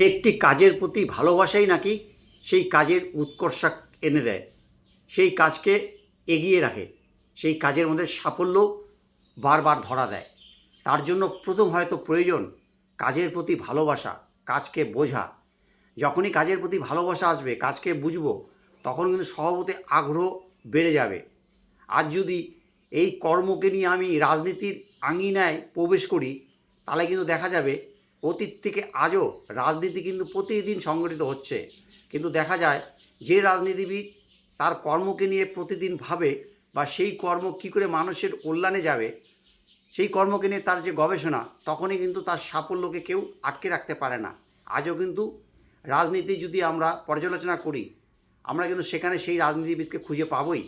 একটি কাজের প্রতি ভালোবাসাই নাকি সেই কাজের উৎকর্ষ এনে দেয়, সেই কাজকে এগিয়ে রাখে, সেই কাজের মধ্যে সাফল্য বারবার ধরা দেয়। তার জন্য প্রথম হয়তো প্রয়োজন কাজের প্রতি ভালোবাসা, কাজকে বোঝা। যখনই কাজের প্রতি ভালোবাসা আসবে, কাজকে বুঝবো, তখন কিন্তু স্বভাবতই আগ্রহ বেড়ে যাবে। আজ যদি এই কর্মকে নিয়ে আমি রাজনীতির আঙিনায় প্রবেশ করি, তাহলে কিন্তু দেখা যাবে অতীত থেকে আজও রাজনীতি কিন্তু প্রতিদিন সংগঠিত হচ্ছে। কিন্তু দেখা যায় যে রাজনীতিবিদ তার কর্মকে নিয়ে প্রতিদিন ভাবে বা সেই কর্ম কী করে মানুষের কল্যাণে যাবে, সেই কর্মকে নিয়ে তার যে গবেষণা, তখনই কিন্তু তার সাফল্যকে কেউ আটকে রাখতে পারে না। আজও কিন্তু রাজনীতি যদি আমরা পর্যালোচনা করি, আমরা কিন্তু সেখানে সেই রাজনীতিবিদকে খুঁজে পাবই।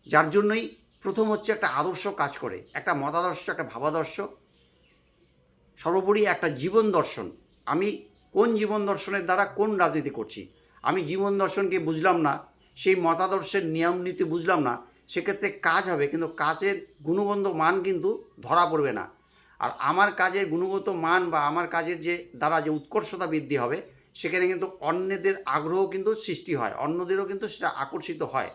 যার জন্যই প্রথম হচ্ছে একটা আদর্শ কাজ করে, একটা মতাদর্শ, একটা ভাবাদর্শ, সর্বোপরি একটা জীবন দর্শন। আমি কোন জীবন দর্শনের দ্বারা কোন রাজনীতি করছি, আমি জীবন দর্শনকে বুঝলাম না, সেই মতাদর্শের নিয়ম নীতি বুঝলাম না, সেক্ষেত্রে কাজ হবে কিন্তু কাজের গুণগত মান কিন্তু ধরা পড়বে না। আর আমার কাজের গুণগত মান বা আমার কাজের যে দ্বারা যে উৎকর্ষতা বৃদ্ধি হবে, সেখানে কিন্তু অন্যদের আগ্রহ কিন্তু সৃষ্টি হয়, অন্যদেরও কিন্তু সেটা আকর্ষিত হয়।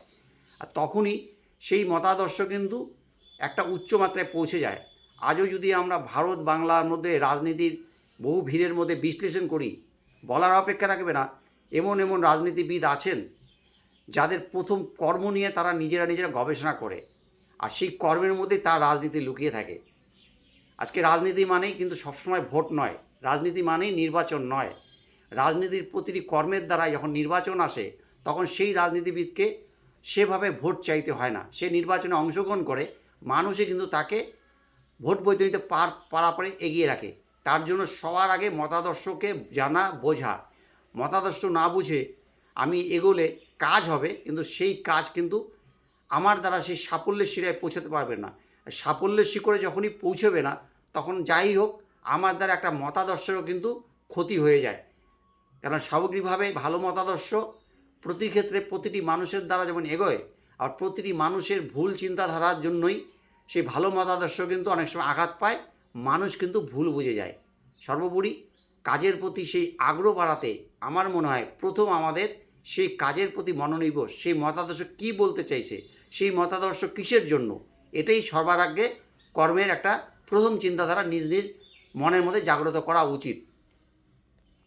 আর তখনই সেই মতাদর্শ কিন্তু একটা উচ্চ মাত্রায় পৌঁছে যায়। আজও যদি আমরা ভারত বাংলার মধ্যে রাজনীতির বহু ভিড়ের মধ্যে বিশ্লেষণ করি, বলার অপেক্ষা রাখবে না, এমন এমন রাজনীতিবিদ আছেন যাদের প্রথম কর্ম নিয়ে তারা নিজেরা গবেষণা করে, আর সেই কর্মের মধ্যেই তার রাজনীতি লুকিয়ে থাকে। আজকে রাজনীতি মানেই কিন্তু সবসময় ভোট নয়, রাজনীতি মানেই নির্বাচন নয়। রাজনীতির প্রতিটি কর্মের দ্বারা যখন নির্বাচন আসে, তখন সেই রাজনীতিবিদকে সেভাবে ভোট চাইতে হয় না, সে নির্বাচনে অংশগ্রহণ করে মানুষই কিন্তু তাকে ভোট বৈতরণীতে পারাপারে এগিয়ে রাখে। তার জন্য সবার আগে মতাদর্শকে জানা, বোঝা। মতাদর্শ না বুঝে আমি এগোলে কাজ হবে, কিন্তু সেই কাজ কিন্তু আমার দ্বারা সেই সাফল্যের শিরায় পৌঁছাতে পারবে না। সাফল্যের শিখরে যখনই পৌঁছবে না, তখন যাই হোক আমার দ্বারা একটা মতাদর্শেরও কিন্তু ক্ষতি হয়ে যায়। কারণ সামগ্রিকভাবে ভালো মতাদর্শ প্রতি ক্ষেত্রে প্রতিটি মানুষের দ্বারা যেমন এগোয়, আর প্রতিটি মানুষের ভুল চিন্তাধারার জন্যই সেই ভালো মতাদর্শ কিন্তু অনেক সময় আঘাত পায়, মানুষ কিন্তু ভুল বুঝে যায়। সর্বোপরি কাজের প্রতি সেই আগ্রহ বাড়াতে আমার মনে হয় প্রথম আমাদের সেই কাজের প্রতি মনোনিবেশ, সেই মতাদর্শ কী বলতে চাইছে, সেই মতাদর্শ কিসের জন্য, এটাই সবার আগে কর্মের একটা প্রথম চিন্তাধারা নিজ নিজ মনের মধ্যে জাগ্রত করা উচিত।